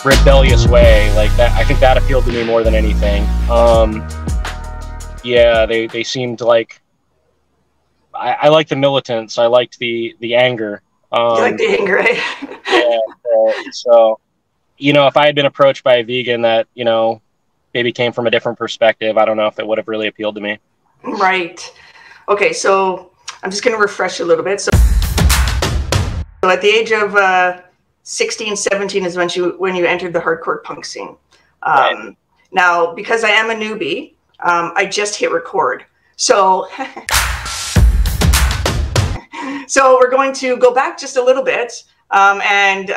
rebellious way. Like that, I think that appealed to me more than anything. Yeah, they seemed like I liked the militants. I liked the anger. You like the anger, right? Yeah. So, you know, if I had been approached by a vegan that, you know, maybe came from a different perspective, I don't know if it would have really appealed to me. Right. Okay, so I'm just going to refresh a little bit. So at the age of 16, 17 is when you entered the hardcore punk scene. Right. Now, because I am a newbie, I just hit record. So, so we're going to go back just a little bit, and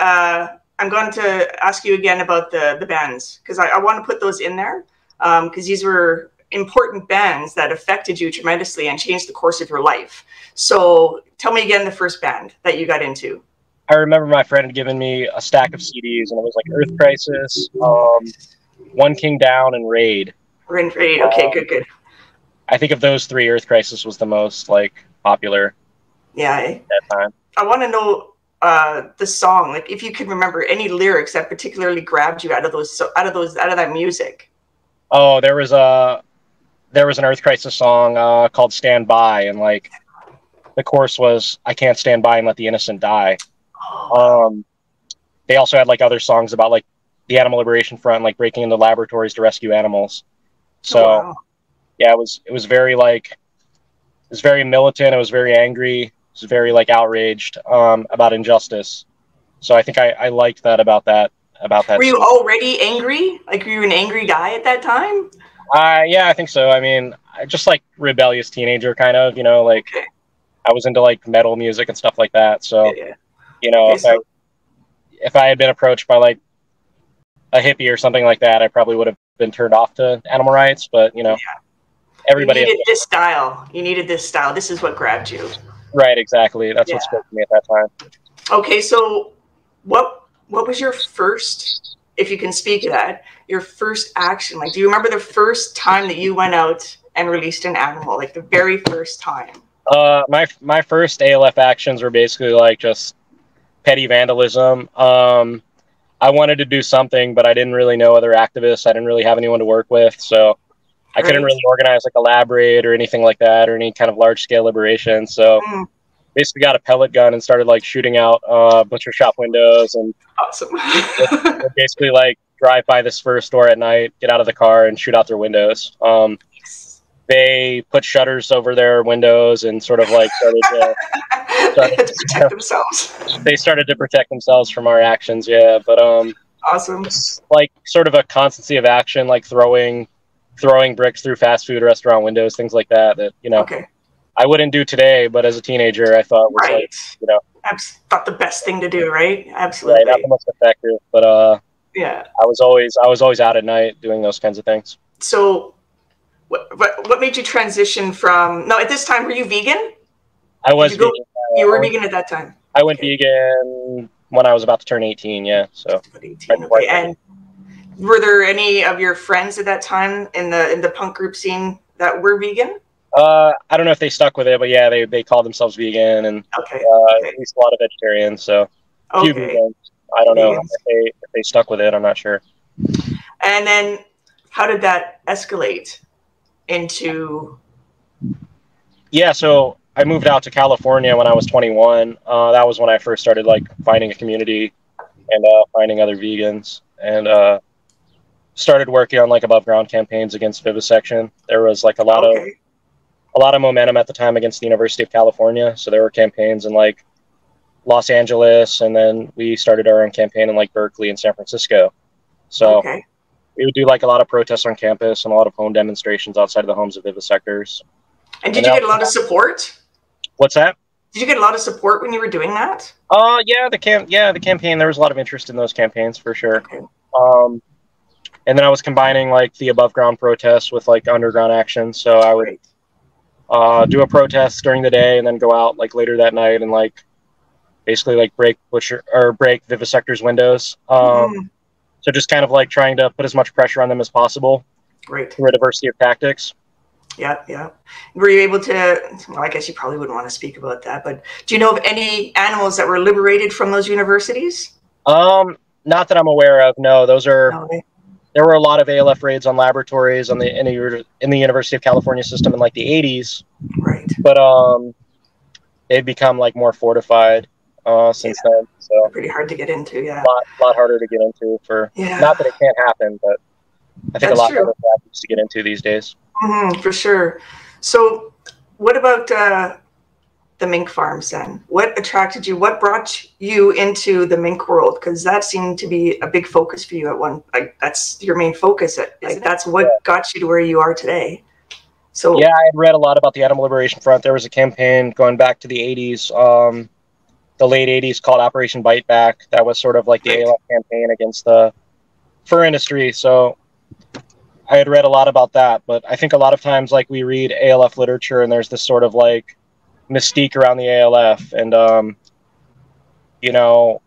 I'm going to ask you again about the bands, because I want to put those in there, because these were important bands that affected you tremendously and changed the course of your life. So tell me again the first band that you got into. I remember my friend had given me a stack of CDs, and it was like Earth Crisis, One King Down, and Raid. Raid, okay, good. I think of those three, Earth Crisis was the most like popular. Yeah. At that time. I want to know the song, like if you can remember any lyrics that particularly grabbed you out of that music. Oh, there was an Earth Crisis song called "Stand By," and like the chorus was, "I can't stand by and let the innocent die." They also had like other songs about like the Animal Liberation Front, like breaking into laboratories to rescue animals. So, wow. Yeah, it was very like, it was very militant. It was very angry. It was very like outraged about injustice. So I think I liked that about that. Were you already angry? Like, were you an angry guy at that time? Yeah, I think so. I mean, just like rebellious teenager kind of, you know, like okay. I was into like metal music and stuff like that. So, yeah. You know, okay, if I had been approached by like a hippie or something like that, I probably would have been turned off to animal rights. But, you know, everybody... You needed this style. You needed this style. This is what grabbed you. Right, exactly. That's what spoke to me at that time. Okay, so what was your first, if you can speak to that, your first action? Like, do you remember the first time that you went out and released an animal, like the very first time? My first ALF actions were basically like just petty vandalism. I wanted to do something, but I didn't really know other activists. I didn't really have anyone to work with, so I couldn't really organize like a lab raid or anything like that, or any kind of large scale liberation. So basically got a pellet gun and started like shooting out butcher shop windows, and awesome. Basically like drive by this first store at night, get out of the car and shoot out their windows. They put shutters over their windows and sort of like started to protect themselves. They started to protect themselves from our actions, yeah. But awesome. Like sort of a constancy of action, like throwing bricks through fast food restaurant windows, things like that. That, you know, I wouldn't do today, but as a teenager, I thought was like, you know, I thought the best thing to do, right? Absolutely. Right, not the most effective, but yeah, I was always out at night doing those kinds of things. So, what made you transition from? No, at this time, were you vegan? I was vegan. You were vegan at that time. I went vegan when I was about to turn 18. Yeah, so. 18. Okay. And were there any of your friends at that time in the punk group scene that were vegan? I don't know if they stuck with it, but yeah, they called themselves vegan, and at least a lot of vegetarians. So a few vegans. I don't know if they stuck with it. I'm not sure. And then, how did that escalate into? Yeah, so I moved out to California when I was 21. That was when I first started like finding a community and finding other vegans, and started working on like above ground campaigns against vivisection. There was like a lot of momentum at the time against the University of California. So there were campaigns in like Los Angeles, and then we started our own campaign in like Berkeley and San Francisco. So we would do like a lot of protests on campus and a lot of home demonstrations outside of the homes of vivisectors. And did you get a lot of support? What's that? Did you get a lot of support when you were doing that? Yeah, the campaign, there was a lot of interest in those campaigns for sure. And then I was combining like the above ground protests with like underground action. So I would do a protest during the day and then go out like later that night and like basically like break vivisectors' windows. So just kind of like trying to put as much pressure on them as possible through a diversity of tactics. Yeah. Were you able to, well, I guess you probably wouldn't want to speak about that, but do you know of any animals that were liberated from those universities? Not that I'm aware of. No, those are. No, There were a lot of ALF raids on laboratories in the University of California system in like the 80s, right. but they've become like more fortified since then. So They're pretty hard to get into. Yeah. Lot harder to get into. For not that it can't happen, but I think That's a lot true. harder practice to get into these days. For sure. So, what about the mink farms then? What attracted you? What brought you into the mink world? Because that seemed to be a big focus for you at one. Like that's your main focus. That's what got you to where you are today. So yeah, I had read a lot about the Animal Liberation Front. There was a campaign going back to the 80s, the late 80s, called Operation Bite Back. That was sort of like the ALF campaign against the fur industry. So I had read a lot about that. But I think a lot of times, like, we read ALF literature and there's this sort of like mystique around the ALF, and you know,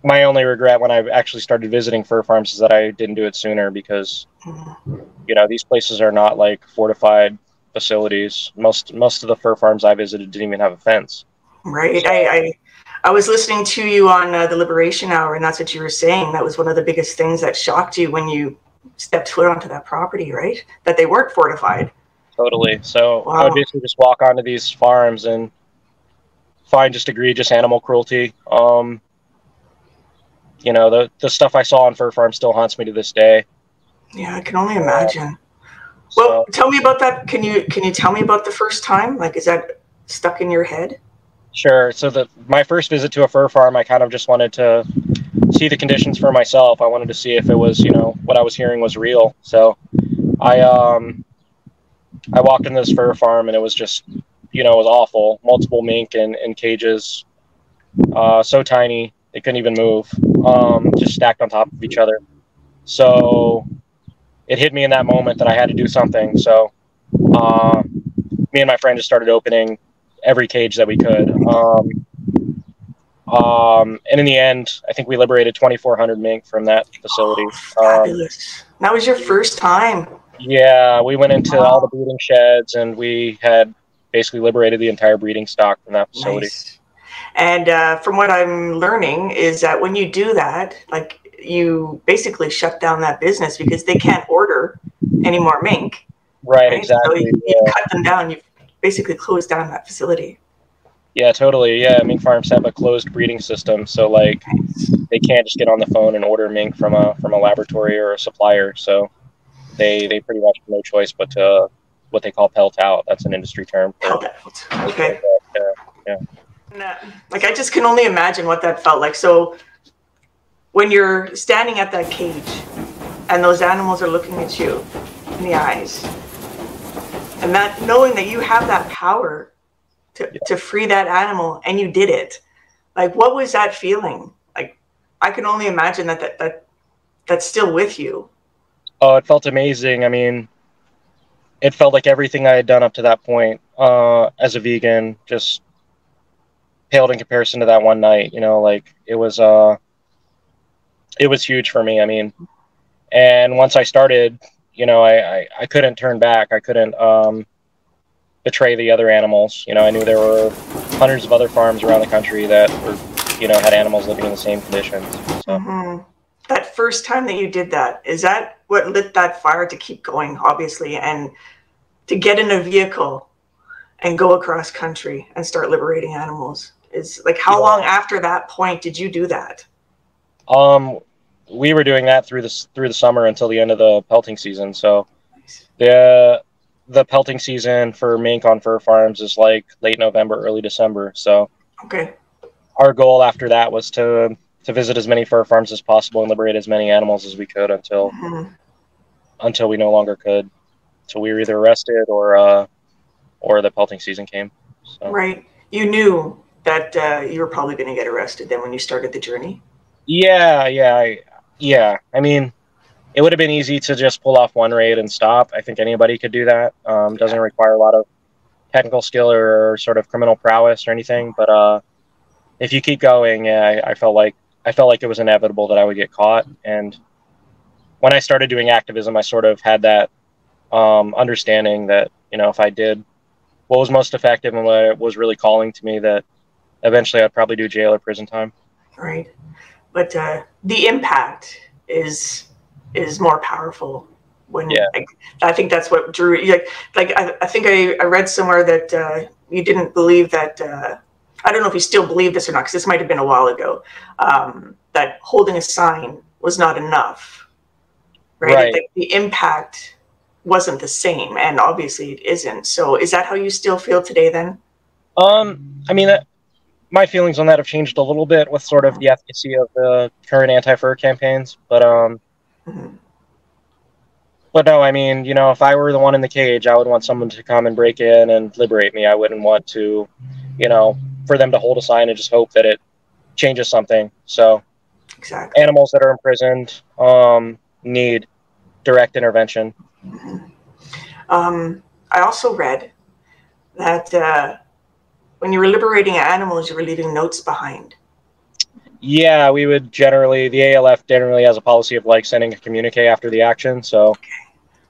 my only regret when I actually started visiting fur farms is that I didn't do it sooner, because you know, these places are not like fortified facilities. Most of the fur farms I visited didn't even have a fence. Right. So, I was listening to you on the Liberation Hour, and that's what you were saying. That was one of the biggest things that shocked you when you stepped foot onto that property, right? That they weren't fortified. Totally. So I would basically just walk onto these farms and find just egregious animal cruelty. You know, the stuff I saw on fur farms still haunts me to this day. Yeah, I can only imagine. Well, tell me about that. Can you tell me about the first time? Like, is that stuck in your head? Sure. So my first visit to a fur farm, I kind of just wanted to see the conditions for myself. I wanted to see if it was, you know, what I was hearing was real. So I walked into this fur farm, and it was just, you know, it was awful. Multiple mink in cages, so tiny they couldn't even move, just stacked on top of each other. So it hit me in that moment that I had to do something. So me and my friend just started opening every cage that we could. And in the end, I think we liberated 2,400 mink from that facility. Fabulous. That was your first time. Yeah, we went into all the breeding sheds, and we had basically liberated the entire breeding stock from that facility. Nice. And from what I'm learning is that when you do that, like, you basically shut down that business because they can't order any more mink. Right, exactly. So you cut them down. You've basically closed down that facility. Yeah, totally. Yeah, mink farms have a closed breeding system, so like they can't just get on the phone and order mink from a laboratory or a supplier. So they pretty much have no choice but to what they call pelt out. That's an industry term. Pelt out. Okay. Yeah. And, like, I just can only imagine what that felt like. So when you're standing at that cage and those animals are looking at you in the eyes, and that knowing that you have that power to free that animal, and you did it, like, what was that feeling? Like, I can only imagine that's still with you. Oh, it felt amazing. I mean, it felt like everything I had done up to that point as a vegan just paled in comparison to that one night. You know, like, it was huge for me. I mean, and once I started, you know, I couldn't turn back. I couldn't betray the other animals. You know, I knew there were hundreds of other farms around the country that were, you know, had animals living in the same conditions. So. That first time that you did that, is that what lit that fire to keep going, obviously, and to get in a vehicle and go across country and start liberating animals? Is like, how long after that point did you do that? We were doing that through the summer until the end of the pelting season. So Nice. The pelting season for mink on fur farms is like late November, early December. So our goal after that was to visit as many fur farms as possible and liberate as many animals as we could until we no longer could. So we were either arrested or the pelting season came. So. Right. You knew that you were probably going to get arrested then when you started the journey? Yeah. I mean, it would have been easy to just pull off one raid and stop. I think anybody could do that. Doesn't require a lot of technical skill or sort of criminal prowess or anything. But if you keep going, I felt like it was inevitable that I would get caught. And when I started doing activism, I sort of had that understanding that, you know, if I did what was most effective and what was really calling to me, that eventually I'd probably do jail or prison time. Right. but the impact is more powerful when I think that's what drew I think I read somewhere that you didn't believe that I don't know if you still believe this or not, because this might have been a while ago, that holding a sign was not enough, right? The impact wasn't the same, and obviously it isn't. So is that how you still feel today then? I mean, my feelings on that have changed a little bit with sort of the efficacy of the current anti-fur campaigns, but but no, I mean, you know, if I were the one in the cage, I would want someone to come and break in and liberate me. I wouldn't want to, you know, for them to hold a sign and just hope that it changes something. So exactly. Animals that are imprisoned need direct intervention. I also read that when you were liberating animals, you were leaving notes behind. Yeah, we would generally, the ALF generally has a policy of like sending a communique after the action. So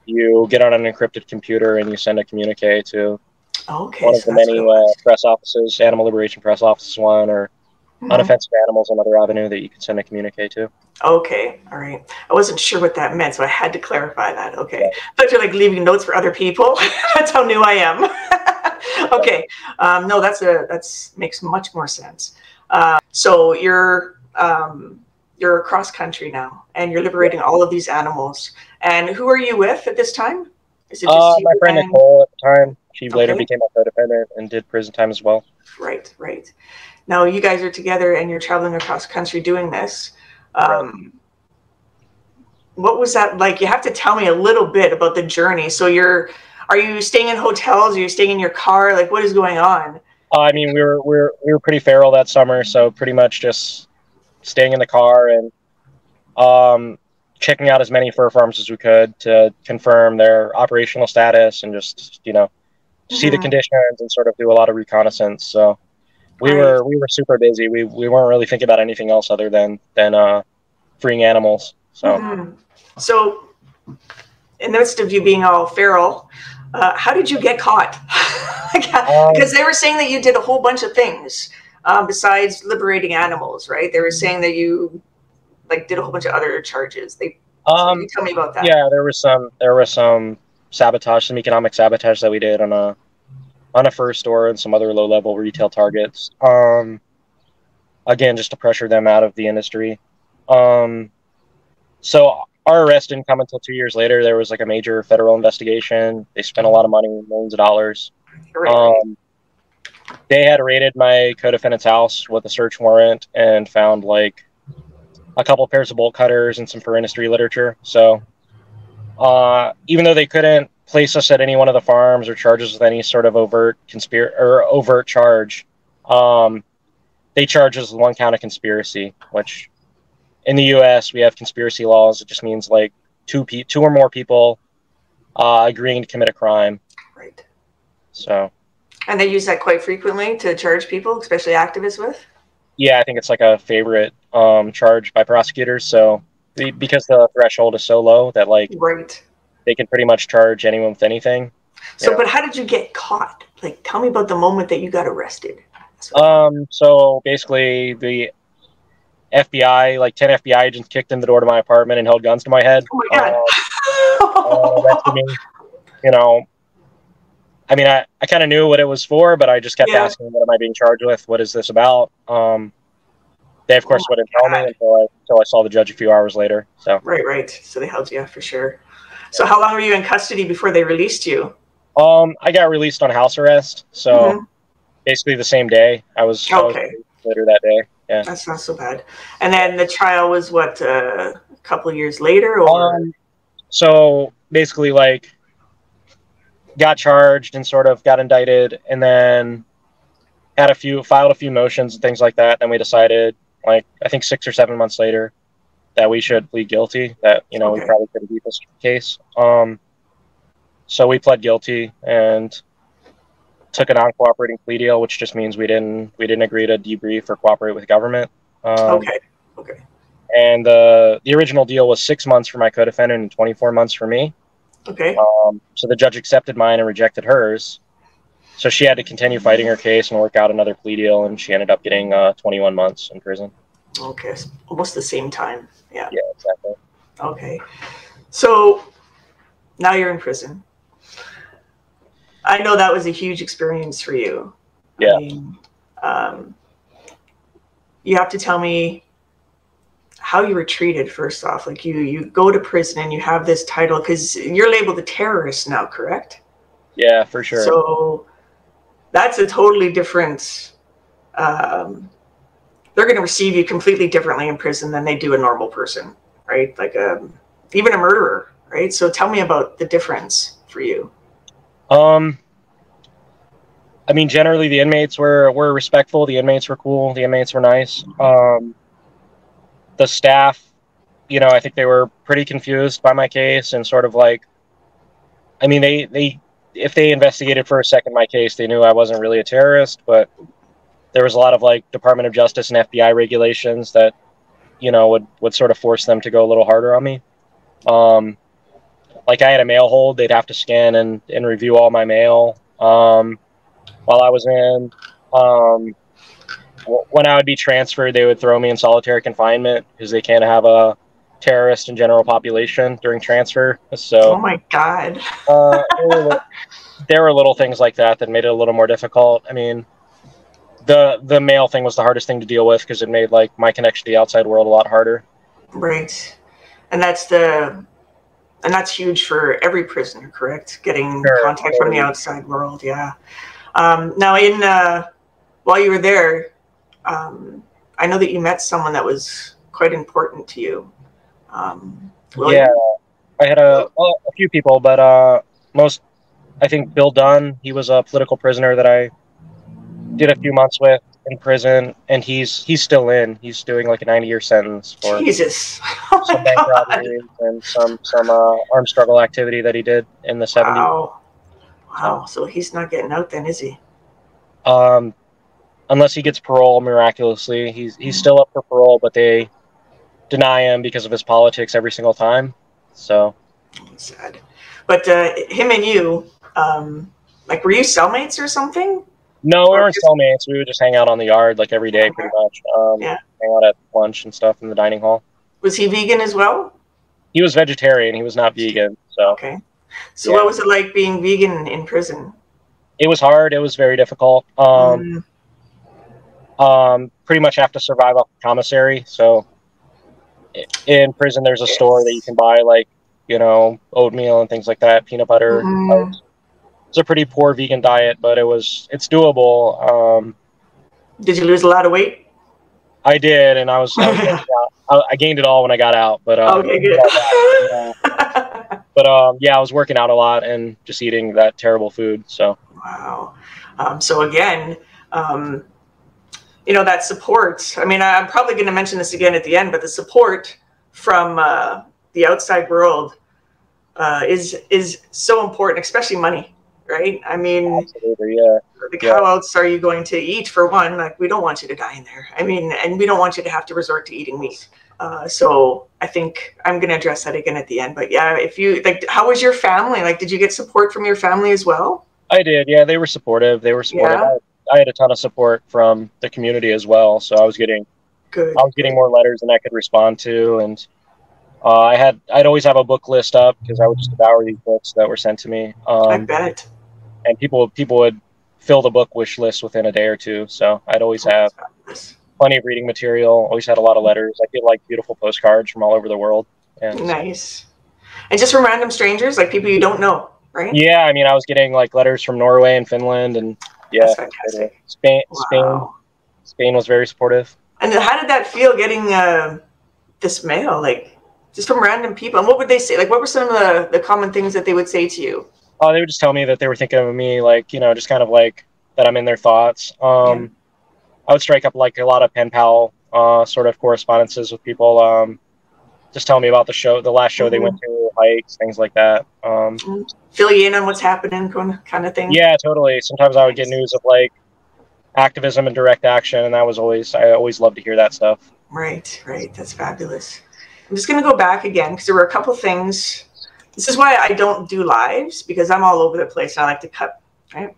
you get on an encrypted computer and you send a communique to one of the many press offices, Animal Liberation Press Office one, or Unoffensive Animals, another avenue that you can send a communique to. Okay, all right. I wasn't sure what that meant, so I had to clarify that. Okay, yeah. But you're like leaving notes for other people. That's how new I am. Okay, no, that's makes much more sense. So you're across country now, and you're liberating all of these animals. And who are you with at this time? Is it just my friend Nicole at the time. She later became a co-defendant and did prison time as well. Right, right. Now you guys are together and you're traveling across country doing this. What was that like? You have to tell me a little bit about the journey. So are you staying in hotels? Are you staying in your car? Like, what is going on? I mean, we were pretty feral that summer, so pretty much just staying in the car and checking out as many fur farms as we could to confirm their operational status and just, you know, see the conditions and sort of do a lot of reconnaissance. So we were super busy. We weren't really thinking about anything else other than freeing animals. So so in the midst of you being all feral, how did you get caught? Because they were saying that you did a whole bunch of things besides liberating animals, right? They were saying that you like did a whole bunch of other charges. So you tell me about that. Yeah, there was some sabotage, some economic sabotage that we did on a fur store and some other low-level retail targets. Again, just to pressure them out of the industry. So our arrest didn't come until 2 years later. There was like a major federal investigation. They spent a lot of money, millions of dollars. They had raided my co-defendant's house with a search warrant and found like a couple pairs of bolt cutters and some fur industry literature. So even though they couldn't place us at any one of the farms or charge us with any sort of overt charge, they charged us with one count of conspiracy, which in the U.S. we have conspiracy laws. It just means like two or more people agreeing to commit a crime. Right. So. And they use that quite frequently to charge people, especially activists, with? Yeah, I think it's like a favorite charge by prosecutors. So because the threshold is so low that like they can pretty much charge anyone with anything. So, but how did you get caught? Like, tell me about the moment that you got arrested. So basically the FBI, like 10 FBI agents kicked in the door to my apartment and held guns to my head. Oh my God. Arrested me. You know, I mean, I kind of knew what it was for, but I just kept asking, what am I being charged with? What is this about? They, of course, wouldn't tell me until I saw the judge a few hours later. So Right. So they held you for sure. So how long were you in custody before they released you? I got released on house arrest. So basically the same day. I was later that day. Yeah. That's not so bad. And then the trial was what, a couple of years later? Or? So basically, like, got charged and sort of got indicted, and then filed a few motions and things like that. Then we decided, like, I think 6 or 7 months later, that we should plead guilty. That, you know, we probably could have beat this case. So we pled guilty and took a non-cooperating plea deal, which just means we didn't agree to debrief or cooperate with government. Okay. And the original deal was 6 months for my co-defendant and 24 months for me. Okay. So the judge accepted mine and rejected hers. So she had to continue fighting her case and work out another plea deal, and she ended up getting 21 months in prison. Okay, almost the same time. Yeah. Yeah, exactly. Okay. So now you're in prison. I know that was a huge experience for you. Yeah. I mean, you have to tell me how you were treated first off. Like you go to prison and you have this title because you're labeled a terrorist now, correct? Yeah, for sure. So that's a totally different. They're going to receive you completely differently in prison than they do a normal person, right? Like even a murderer, right? So tell me about the difference for you. I mean, generally the inmates were respectful. The inmates were cool. The inmates were nice. The staff, you know, I think they were pretty confused by my case and sort of like, I mean, they if they investigated for a second my case, they knew I wasn't really a terrorist, but there was a lot of like Department of Justice and FBI regulations that, you know, would sort of force them to go a little harder on me. Like I had a mail hold, they'd have to scan and review all my mail. While I was in, when I would be transferred, they would throw me in solitary confinement because they can't have a terrorist and general population during transfer. So, oh my God. There were little things like that that made it a little more difficult. I mean, the mail thing was the hardest thing to deal with because it made like my connection to the outside world a lot harder. Right, and that's huge for every prisoner, correct? Getting contact from the outside world. Yeah. Now, while you were there, I know that you met someone that was quite important to you. Yeah, I had a few people, but I think Bill Dunne, he was a political prisoner that I did a few months with in prison, and he's still in. He's doing like a 90-year sentence for Jesus. some bank robberies and some armed struggle activity that he did in the 70s. Wow. So he's not getting out then, is he? Unless he gets parole miraculously. He's still up for parole, but they deny him because of his politics every single time. So sad. But him and you, like, were you cellmates or something? No, we weren't cellmates. We would just hang out on the yard like every day, pretty much. Hang out at lunch and stuff in the dining hall. Was he vegan as well? He was vegetarian. He was not vegan. So okay. So what was it like being vegan in prison? It was hard. It was very difficult. Pretty much have to survive off the commissary. So in prison, there's a store that you can buy like, you know, oatmeal and things like that, peanut butter. It's a pretty poor vegan diet, but it's doable. Did you lose a lot of weight? I did, and I gained it all when I got out. But okay, good. But yeah, I was working out a lot and just eating that terrible food. So wow. So again, you know, that support. I mean, I'm probably going to mention this again at the end, but the support from the outside world is so important, especially money. Right? I mean, absolutely, yeah. Like, how else are you going to eat, for one? Like, we don't want you to die in there. I mean, and we don't want you to have to resort to eating meat. So I think I'm going to address that again at the end. But yeah, if you like, how was your family? Like, did you get support from your family as well? I did. Yeah, they were supportive. Yeah. I had a ton of support from the community as well. So I was getting more letters than I could respond to, and I'd always have a book list up because I would just devour these books that were sent to me. I bet. And people would fill the book wish list within a day or two. So I'd always have plenty of reading material. Always had a lot of letters. I get like beautiful postcards from all over the world. And nice. And just from random strangers, like people you don't know, right? Yeah, I mean, I was getting like letters from Norway and Finland, and yeah, that's fantastic. Spain was very supportive. And how did that feel getting this mail, like just from random people? And what would they say? Like, what were some of the common things that they would say to you? Oh, they would just tell me that they were thinking of me, like, you know, just kind of like that I'm in their thoughts. I would strike up like a lot of pen pal sort of correspondences with people. Just tell me about the last show they went to, hikes, things like that. Fill you in on what's happening, kind of thing. Yeah, totally. Sometimes I would get news of like activism and direct action, and I always loved to hear that stuff. Right. That's fabulous. I'm just going to go back again because there were a couple things. This is why I don't do lives, because I'm all over the place and I like to cut. Right?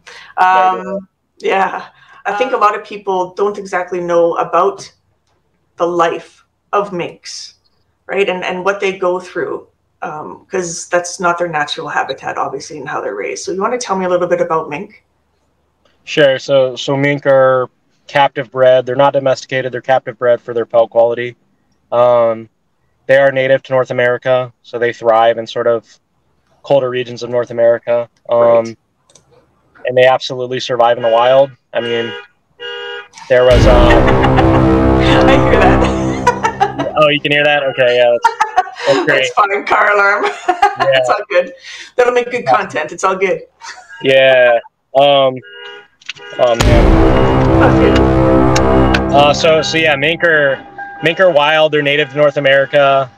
Yeah. I think a lot of people don't exactly know about the life of minks, right? And what they go through, because that's not their natural habitat, obviously, and how they're raised. So you want to tell me a little bit about mink? Sure. So mink are captive bred. They're not domesticated. They're captive bred for their pelt quality. They are native to North America, so they thrive in sort of colder regions of North America. Right. And they absolutely survive in the wild. I mean, there was I hear that. oh, you can hear that? Okay, yeah, that's great. That's fine. Car alarm. Yeah. It's all good. That'll make good content. It's all good. Yeah. Oh man. Okay. So yeah, mink are wild. They're native to North America.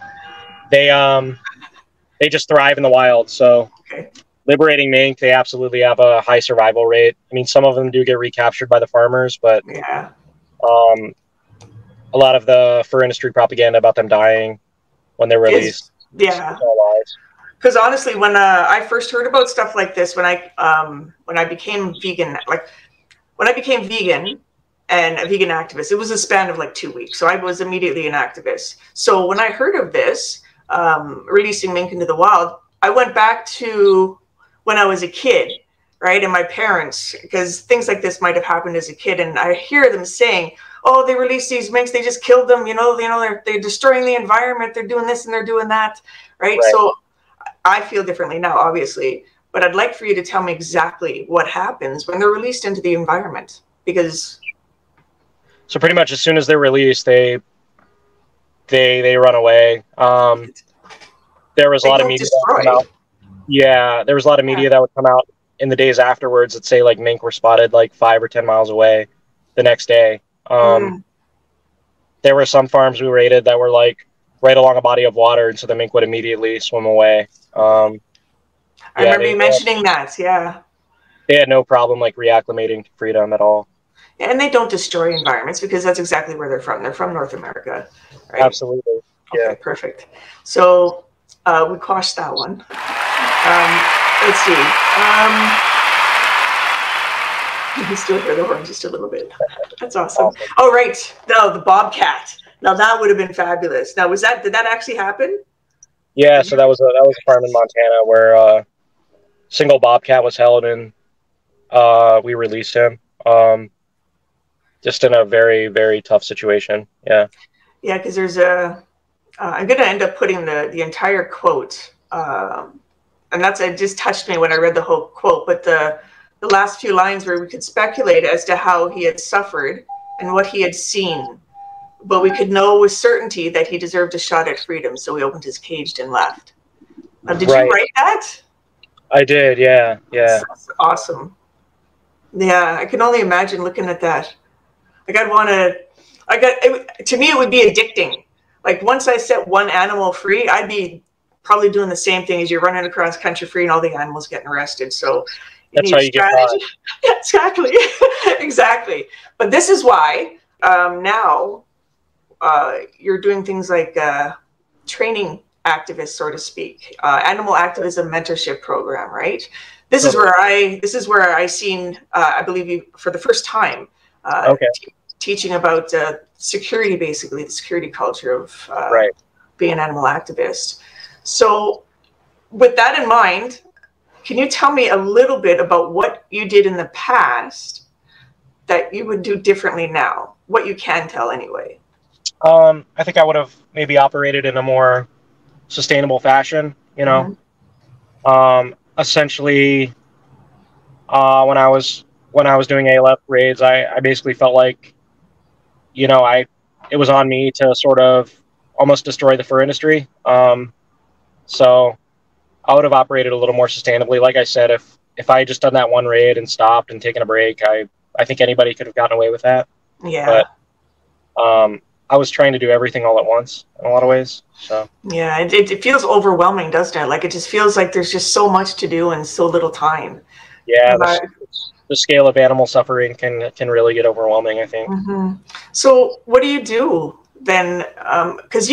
They just thrive in the wild. So Okay. liberating mink, they absolutely have a high survival rate. I mean, some of them do get recaptured by the farmers, but Yeah. a lot of the fur industry propaganda about them dying when they're released. Yeah. It's all lies. Because honestly, when I first heard about stuff like this, when I became vegan, like when I became vegan and a vegan activist, it was a span of like 2 weeks. So I was immediately an activist. So when I heard of this, releasing mink into the wild, I went back to when I was a kid, right? And my parents, because things like this might have happened as a kid, and I hear them saying, "Oh, they released these minks, they just killed them. They're destroying the environment. They're doing this and they're doing that," right? So I feel differently now, obviously, but I'd like for you to tell me exactly what happens when they're released into the environment, because. So pretty much as soon as they're released, they run away. There was a lot of media that would come out. Yeah, there was a lot of media that would come out in the days afterwards that say like mink were spotted like 5 or 10 miles away the next day. There were some farms we raided that were like right along a body of water, and so the mink would immediately swim away. I remember you mentioning that. Yeah, they had no problem like reacclimating to freedom at all. Yeah, and they don't destroy environments because that's exactly where they're from. They're from North America, right? Absolutely. Yeah. Okay, perfect. So we quashed that one. Let's see. You still hear the horn just a little bit. That's awesome. Oh, right. No, the bobcat. Now that would have been fabulous. Now, did that actually happen? Yeah, so that was a farm in Montana where a single bobcat was held, and we released him. Just in a very, very tough situation. Yeah. Yeah, because there's I'm going to end up putting the entire quote, and it just touched me when I read the whole quote, but the last few lines where we could speculate as to how he had suffered and what he had seen, but we could know with certainty that he deserved a shot at freedom, so he opened his cage and left. Did you write that? I did, yeah. That's awesome. Yeah, I can only imagine looking at that. To me, it would be addicting. Like once I set one animal free, I'd be probably doing the same thing as you're running across country free and all the animals getting arrested. So that's how you get caught. Exactly. Exactly. But this is why now you're doing things like training activists, so to speak, animal activism mentorship program, right? This is where I seen, I believe you for the first time, teaching about security, basically the security culture of being an animal activist. So with that in mind, can you tell me a little bit about what you did in the past that you would do differently now? What you can tell anyway. I think I would have maybe operated in a more sustainable fashion, you know. Essentially, when I was doing ALF raids, I basically felt like, you know, it was on me to sort of almost destroy the fur industry. So I would have operated a little more sustainably. Like I said, if I had just done that one raid and stopped and taken a break, I think anybody could have gotten away with that. Yeah. But I was trying to do everything all at once in a lot of ways. So yeah, it feels overwhelming, doesn't it? Like it just feels like there's just so much to do and so little time. Yeah, the scale of animal suffering can really get overwhelming, I think. So what do you do then? Because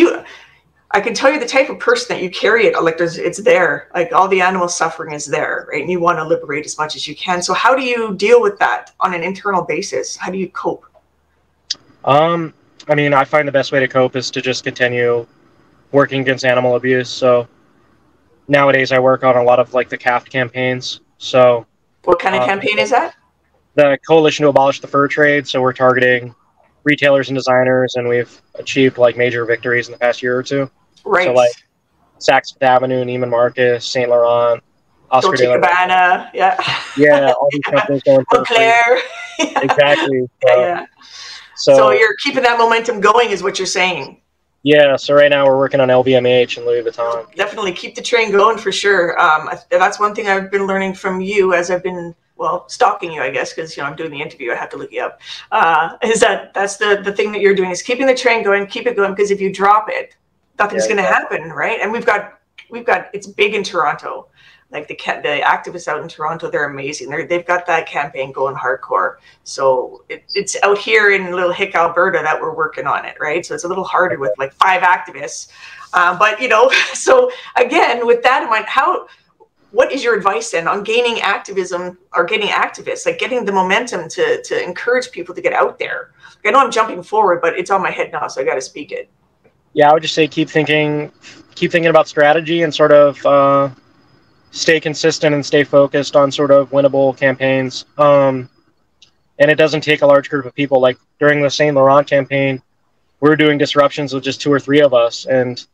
I can tell you the type of person that you carry it. Like it's there. Like all the animal suffering is there, right? And you want to liberate as much as you can. So how do you deal with that on an internal basis? How do you cope? I mean, I find the best way to cope is to just continue working against animal abuse. So nowadays I work on a lot of like the CAFT campaigns. So what kind of campaign is that? The Coalition to Abolish the Fur Trade. So we're targeting retailers and designers, and we've achieved like major victories in the past year or two. Right. So like Saks Fifth Avenue, Neiman Marcus, Saint Laurent, Oscar Dolce Gabbana, yeah. Yeah, all these companies going for Moncler. Exactly. Yeah. So you're keeping that momentum going is what you're saying. Yeah, so right now we're working on LVMH and Louis Vuitton. Definitely keep the train going for sure. That's one thing I've been learning from you as I've been, well, stalking you, I guess, because, you know, I'm doing the interview. I have to look you up. Is that's the thing that you're doing is keeping the train going, keep it going, because if you drop it, nothing's going to happen, right? And we've got it's big in Toronto. Like the activists out in Toronto, they're amazing. They've got that campaign going hardcore. So it's out here in Little Hick, Alberta, that we're working on it, right? So it's a little harder with like 5 activists. But you know, so again, with that in mind, what is your advice then on gaining activism or getting activists, like getting the momentum to encourage people to get out there? I know I'm jumping forward, but it's on my head now, so I got to speak it. Yeah, I would just say keep thinking about strategy and sort of stay consistent and stay focused on sort of winnable campaigns. And it doesn't take a large group of people. Like during the Saint Laurent campaign, we were doing disruptions with just 2 or 3 of us. And as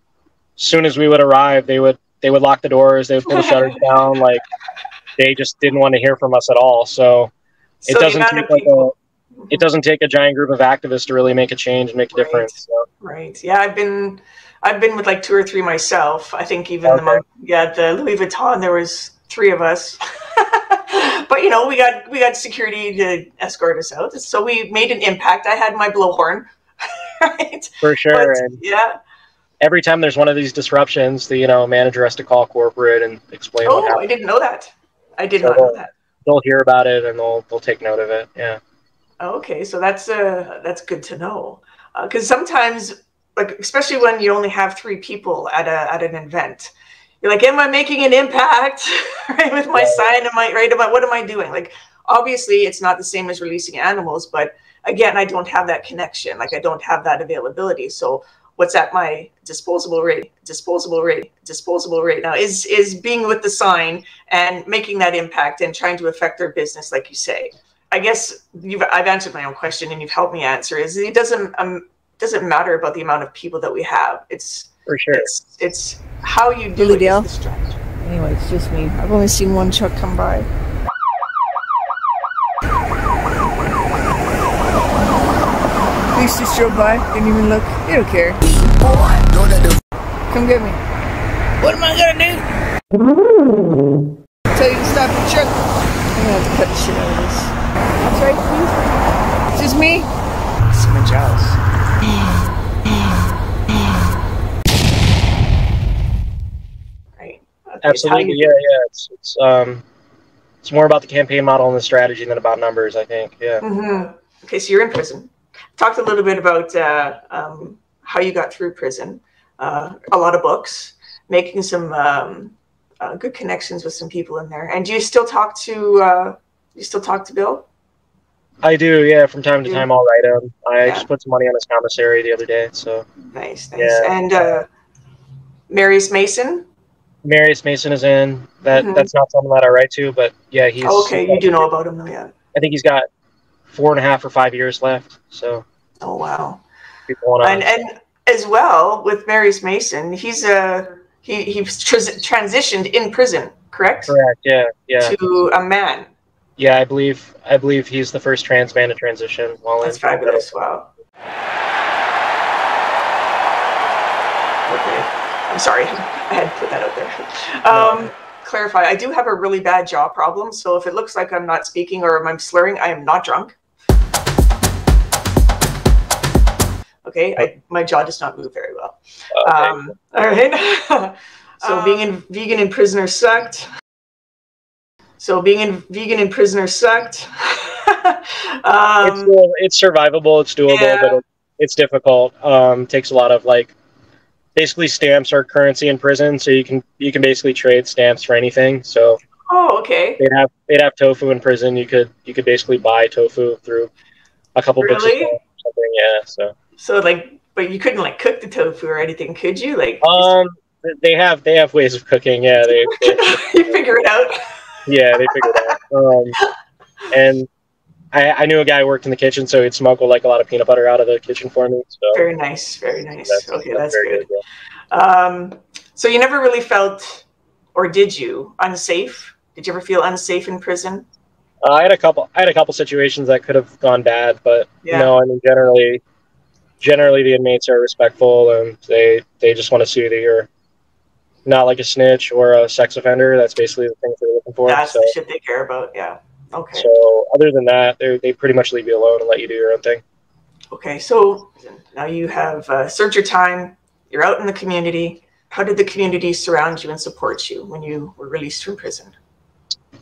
soon as we would arrive, they would lock the doors, they would pull the shutters down. Like they just didn't want to hear from us at all. So it doesn't take a giant group of activists to really make a change and make a difference. So. Right. Yeah, I've been with like 2 or 3 myself. I think even the Louis Vuitton, there was 3 of us. But you know, we got security to escort us out. So we made an impact. I had my blowhorn. Right. For sure. But, and yeah. Every time there's one of these disruptions, the manager has to call corporate and explain what happened. I didn't know that. I did not know that. They'll hear about it and they'll take note of it. Yeah. Okay, so that's good to know. Because sometimes, like especially when you only have 3 people at an event, you're like, am I making an impact? Right, with my sign, what am I doing? Like, obviously, it's not the same as releasing animals, but again, I don't have that connection. Like, I don't have that availability. So, what's at my disposable rate now is being with the sign and making that impact and trying to affect their business, like you say. I guess I've answered my own question and you've helped me answer. It doesn't matter about the amount of people that we have. It's for sure. It's how you do it. Is the strategy. Anyway, it's just me. I've only seen one truck come by. Police just drove by, didn't even look. They don't care. Come get me. What am I gonna do? Tell you to stop your truck. I'm gonna have to cut the shit out of this. That's right, please. It's just me. It's my jaws. Right. Okay, Absolutely. Yeah. It's more about the campaign model and the strategy than about numbers, I think. Yeah. Mm-hmm. Okay, so you're in prison. Talked a little bit about how you got through prison. A lot of books, making some good connections with some people in there. And do you still talk to Bill? I do, yeah. From time to time, I'll write him. I just put some money on his commissary the other day. So nice. Yeah. And Marius Mason. Marius Mason is in. That's not someone that I write to, but yeah, he's okay. You do know about him, though, yeah. I think he's got 4.5 or 5 years left. So. Oh wow. And as well with Marius Mason, he's transitioned in prison, correct? Correct. Yeah. To a man. Yeah, I believe he's the first trans man to transition while That's fabulous. Wow. Okay. I'm sorry. I had to put that out there. Clarify. I do have a really bad jaw problem, so if it looks like I'm not speaking or I'm slurring, I am not drunk. Okay, my jaw does not move very well. Okay. All right. So being vegan in prisoner sucked. It's survivable. It's doable, but it's difficult. Takes a lot of basically stamps are currency in prison, so you can basically trade stamps for anything. So. Oh, okay. They'd have tofu in prison. You could basically buy tofu through a couple books of stamps or something. Yeah. So like, but you couldn't like cook the tofu or anything, could you? Like, they have ways of cooking. Yeah, they you figure it out. Yeah, they figured it out. And I knew a guy who worked in the kitchen, so he'd smuggle like a lot of peanut butter out of the kitchen for me. So very nice, very nice. That's good. Yeah. So you never really felt, or did you, unsafe? Did you ever feel unsafe in prison? I had a couple situations that could have gone bad, but no, I mean generally the inmates are respectful, and they just want to see that you're not like a snitch or a sex offender. That's basically the things they're looking for. That's the shit they care about. Yeah. Okay. So other than that, they pretty much leave you alone and let you do your own thing. Okay. So now you have served your time. You're out in the community. How did the community surround you and support you when you were released from prison?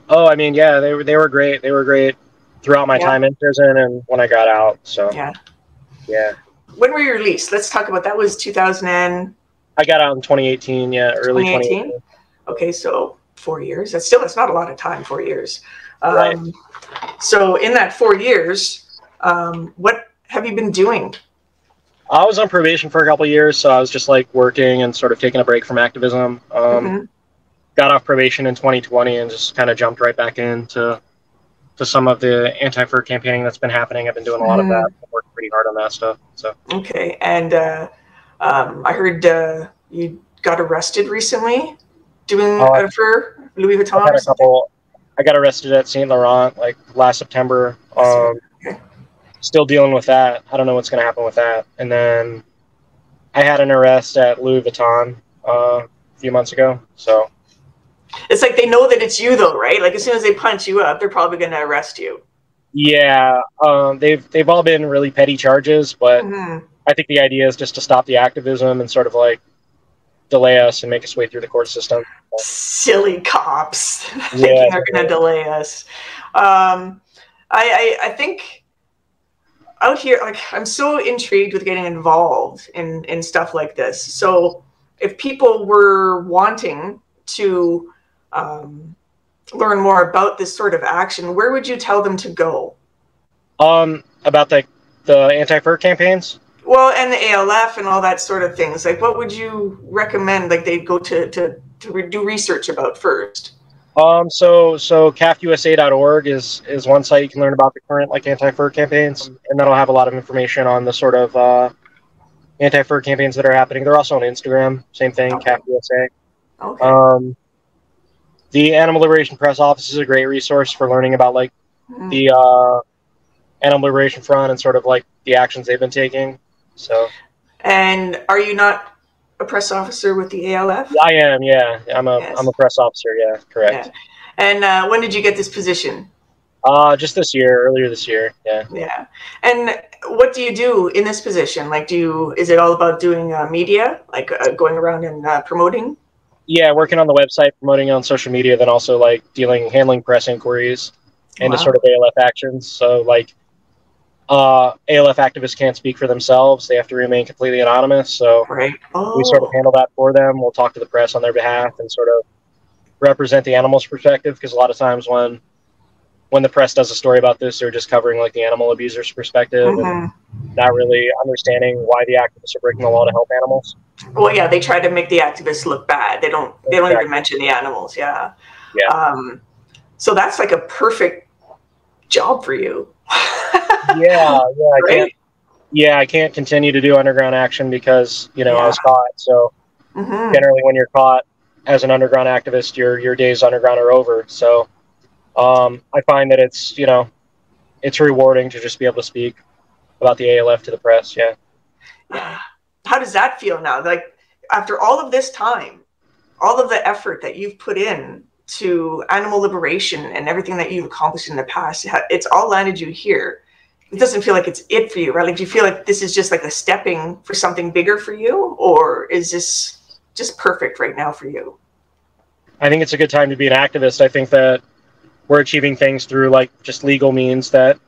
Oh, I mean, yeah, they were great. They were great throughout my time in prison and when I got out. So yeah. When were you released? Let's talk about that. Was 2000 I got out in 2018, early 2018. Okay, so 4 years. That's not a lot of time, 4 years. Right. So in that 4 years, what have you been doing? I was on probation for a couple of years, so I was just like working and sort of taking a break from activism. Got off probation in 2020 and just kind of jumped right back into some of the anti-fur campaigning that's been happening. I've been doing a lot of that. I've worked pretty hard on that stuff. So okay, and I heard you got arrested recently doing for Louis Vuitton. I got arrested at Saint Laurent like last September. Still dealing with that. I don't know what's going to happen with that. And then I had an arrest at Louis Vuitton a few months ago. So it's like they know that it's you, though, right? Like as soon as they punch you up, they're probably going to arrest you. Yeah, they've all been really petty charges, but I think the idea is just to stop the activism and sort of like delay us and make us way through the court system. Silly cops thinking they're going to delay us. I think out here, like I'm so intrigued with getting involved in stuff like this. So if people were wanting to learn more about this sort of action, where would you tell them to go? About the anti-fur campaigns? Well, and the ALF and all that sort of things. Like, what would you recommend? Like, they'd go to do research about first. So cafusa.org is one site you can learn about the current like anti-fur campaigns, and that'll have a lot of information on the sort of anti-fur campaigns that are happening. They're also on Instagram. Same thing, CAFUSA. Okay. The Animal Liberation Press Office is a great resource for learning about like the Animal Liberation Front and sort of like the actions they've been taking. So. And are you not a press officer with the ALF? I am. Yeah, I'm a press officer. Yeah, correct. Yeah. And when did you get this position? Just earlier this year. Yeah. Yeah. And what do you do in this position? Like, is it all about doing media, like going around and promoting? Yeah, working on the website, promoting on social media, then also like handling press inquiries into sort of ALF actions. So like ALF activists can't speak for themselves. They have to remain completely anonymous. So we sort of handle that for them. We'll talk to the press on their behalf and sort of represent the animal's perspective, because a lot of times when the press does a story about this, they're just covering like the animal abuser's perspective and not really understanding why the activists are breaking the law to help animals. Well, yeah, they try to make the activists look bad. They don't even mention the animals. Yeah. So that's like a perfect job for you. I can't continue to do underground action because I was caught. So generally, when you're caught as an underground activist, your days underground are over. So I find that it's rewarding to just be able to speak about the ALF to the press. Yeah. How does that feel now? Like after all of this time, all of the effort that you've put in to animal liberation and everything that you've accomplished in the past, it's all landed you here. It doesn't feel like it's it for you, right? Like, do you feel like this is just like a stepping for something bigger for you, or is this just perfect right now for you? I think it's a good time to be an activist. I think that we're achieving things through like just legal means that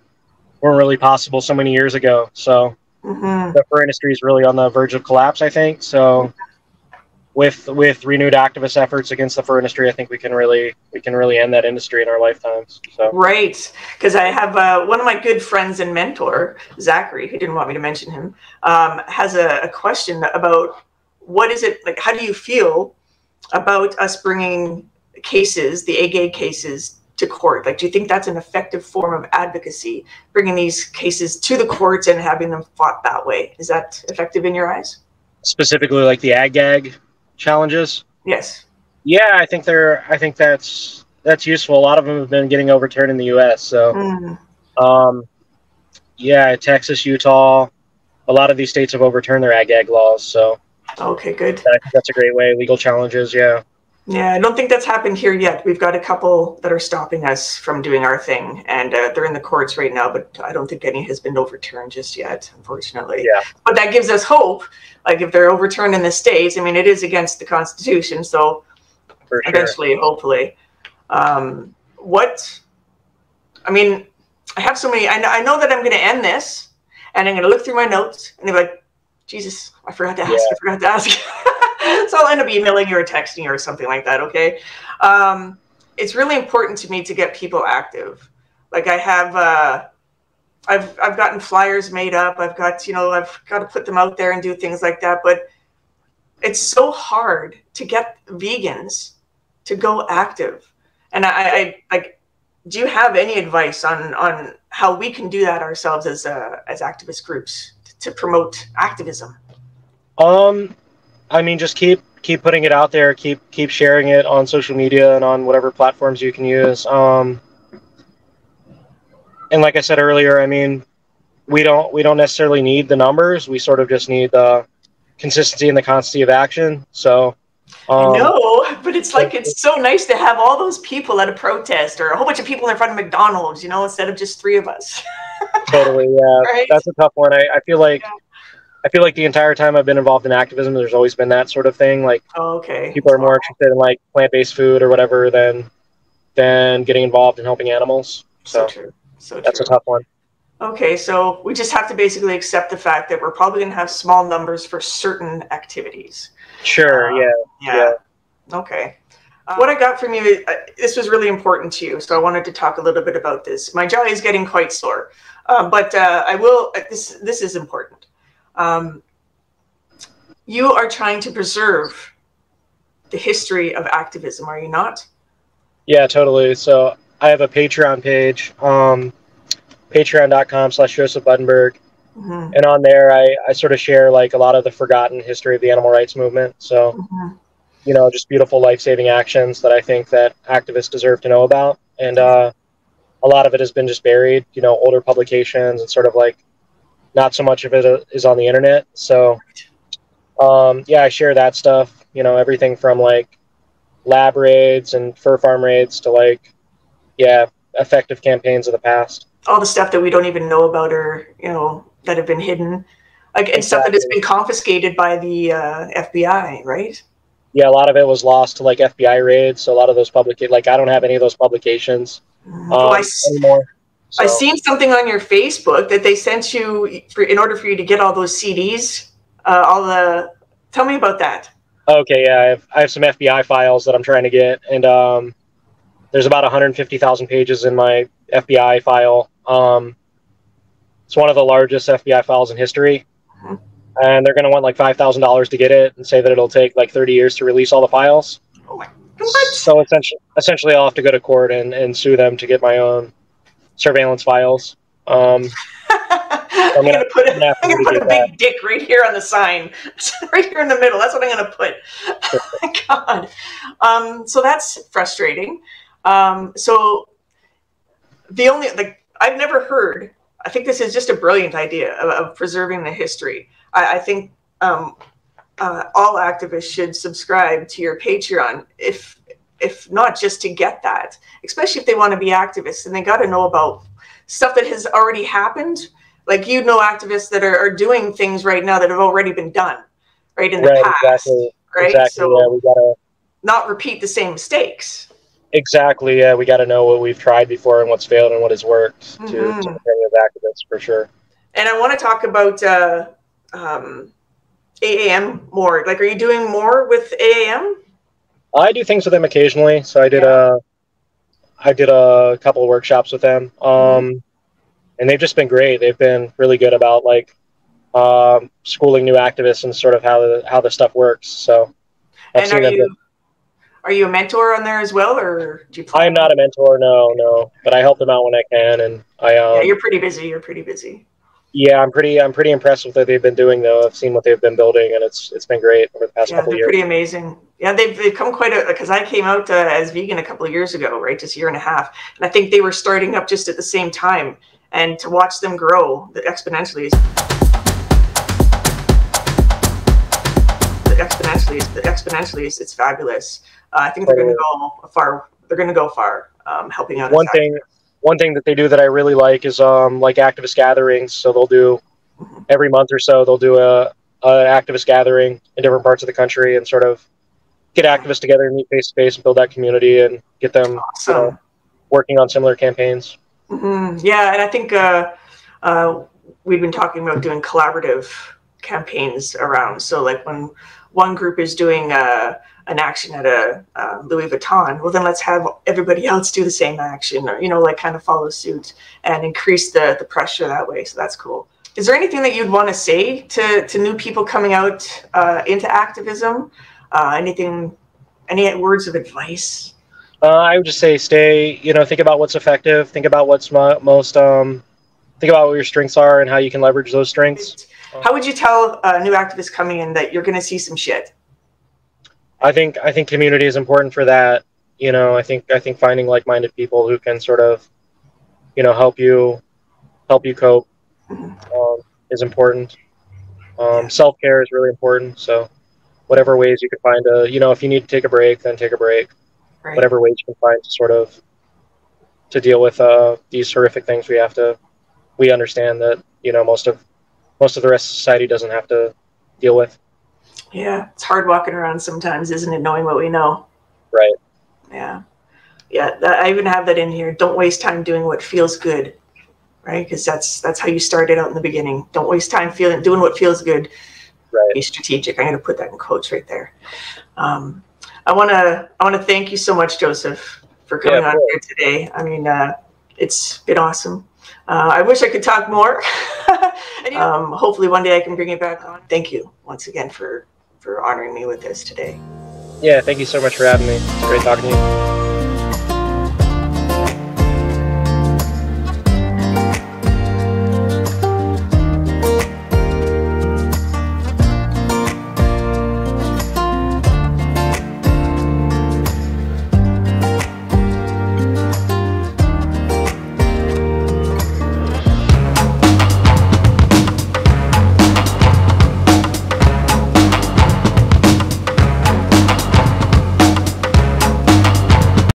weren't really possible so many years ago. So the fur industry is really on the verge of collapse, I think. So with renewed activist efforts against the fur industry, I think we can really end that industry in our lifetimes. So. Right, because I have one of my good friends and mentor, Zachary, who didn't want me to mention him, has a question about what is it like? How do you feel about us bringing cases, the AGAG cases, to court? Like, do you think that's an effective form of advocacy, bringing these cases to the courts and having them fought that way? Is that effective in your eyes? Specifically, like the AGAG challenges? Yes. Yeah, I think that's useful. A lot of them have been getting overturned in the U.S. So, yeah, Texas, Utah, a lot of these states have overturned their AGAG laws. So, okay, good. I think that's a great way. Legal challenges, yeah. Yeah, I don't think that's happened here yet. We've got a couple that are stopping us from doing our thing, and they're in the courts right now, but I don't think any has been overturned just yet, unfortunately. Yeah. But that gives us hope. Like, if they're overturned in the States, I mean, it is against the Constitution, so for sure. Eventually, hopefully. I mean, I have so many, I know that I'm going to end this, and I'm going to look through my notes, and they're like, Jesus, I forgot to ask. So I'll end up emailing you or texting you or something like that, okay? It's really important to me to get people active. Like, I have, I've gotten flyers made up. I've got to put them out there and do things like that. But it's so hard to get vegans to go active. And I do you have any advice on how we can do that ourselves as activist groups to promote activism? I mean, just keep putting it out there, keep sharing it on social media and on whatever platforms you can use. And like I said earlier, I mean, we don't necessarily need the numbers. We sort of just need the consistency and the constancy of action. So no, but it's like, it's so nice to have all those people at a protest or a whole bunch of people in front of McDonald's, instead of just 3 of us. Totally, yeah. Right? That's a tough one. I feel like the entire time I've been involved in activism, there's always been that sort of thing. Like, people are more interested in like plant-based food or whatever than getting involved in helping animals. So true. So that's a tough one. Okay, so we just have to basically accept the fact that we're probably going to have small numbers for certain activities. Sure. Yeah. Okay. What I got from you, this was really important to you, so I wanted to talk a little bit about this. My jaw is getting quite sore, but I will. This is important. You are trying to preserve the history of activism, are you not? Yeah, totally. So I have a Patreon page, patreon.com/Joseph Buddenberg. Mm-hmm. And on there, I sort of share like a lot of the forgotten history of the animal rights movement. So, just beautiful life-saving actions that I think that activists deserve to know about. And a lot of it has been just buried, older publications, and sort of like not so much of it is on the internet. So, I share that stuff, everything from like lab raids and fur farm raids to like, effective campaigns of the past. All the stuff that we don't even know about or, that have been hidden, like, and stuff that has been confiscated by the FBI, right? Yeah, a lot of it was lost to like FBI raids. So a lot of those I don't have any of those publications anymore. So. I've seen something on your Facebook that they sent you in order for you to get all those CDs. Tell me about that. Okay, yeah, I have some FBI files that I'm trying to get, and there's about 150,000 pages in my FBI file. It's one of the largest FBI files in history, and they're going to want like $5,000 to get it, and say that it'll take like 30 years to release all the files. Oh my God. So essentially, I'll have to go to court and sue them to get my own surveillance files. I'm gonna put a big dick right here on the sign, right here in the middle. That's what I'm gonna put. Oh my God. So that's frustrating. So the only I've never heard. I think this is just a brilliant idea of preserving the history. I think all activists should subscribe to your Patreon, if not just to get that, especially if they want to be activists and they got to know about stuff that has already happened. Like, activists that are doing things right now that have already been done, right, in the past. Exactly. Right. Exactly. So we gotta not repeat the same mistakes. Exactly. Yeah, we got to know what we've tried before and what's failed and what has worked to continue as activists, for sure. And I want to talk about AAM more? Like, are you doing more with AAM? I do things with them occasionally. So I did a couple of workshops with them, and they've just been great. They've been really good about like schooling new activists and sort of how the stuff works. So I've seen them. Are you a mentor on there as well, or do you? I am not a mentor, no, but I help them out when I can, and yeah, you're pretty busy. You're pretty busy. Yeah, I'm pretty impressed with what they've been doing though. I've seen what they've been building, and it's been great over the past couple of years. They're pretty amazing. Yeah, they've come quite a, because I came out as vegan a couple of years ago, right, just a year and a half, and I think they were starting up just at the same time, and to watch them grow exponentially. Exponentially, it's fabulous. I think they're going to go far. They're going to go far, helping out. One thing that they do that I really like is like activist gatherings. So they'll do every month or so. They'll do a activist gathering in different parts of the country and sort of get activists together and meet face to face and build that community and get them working on similar campaigns. Yeah, and I think we've been talking about doing collaborative campaigns around. So like when one group is doing an action at a Louis Vuitton, well then let's have everybody else do the same action, or like kind of follow suit and increase the pressure that way. So that's cool. Is there anything that you'd want to say to new people coming out into activism? Any words of advice? I would just say think about what's effective, think about what's most think about what your strengths are and how you can leverage those strengths. How would you tell a new activist coming in that you're going to see some shit? I think community is important for that. I think finding like-minded people who can sort of, help you cope is important. Self-care is really important. So whatever ways you can find if you need to take a break, then take a break. Right. Whatever ways you can find to sort of to deal with these horrific things we understand that, most of the rest of society doesn't have to deal with. Yeah, it's hard walking around sometimes, isn't it, knowing what we know? Right. Yeah. I even have that in here. Don't waste time doing what feels good, right? Because that's how you started out in the beginning. Don't waste time doing what feels good. Right. Be strategic. I'm going to put that in quotes right there. I want to thank you so much, Joseph, for coming on here today. I mean, it's been awesome. I wish I could talk more. And, hopefully one day I can bring it back on. Thank you once again for honoring me with this today. Yeah, thank you so much for having me. It's great talking to you.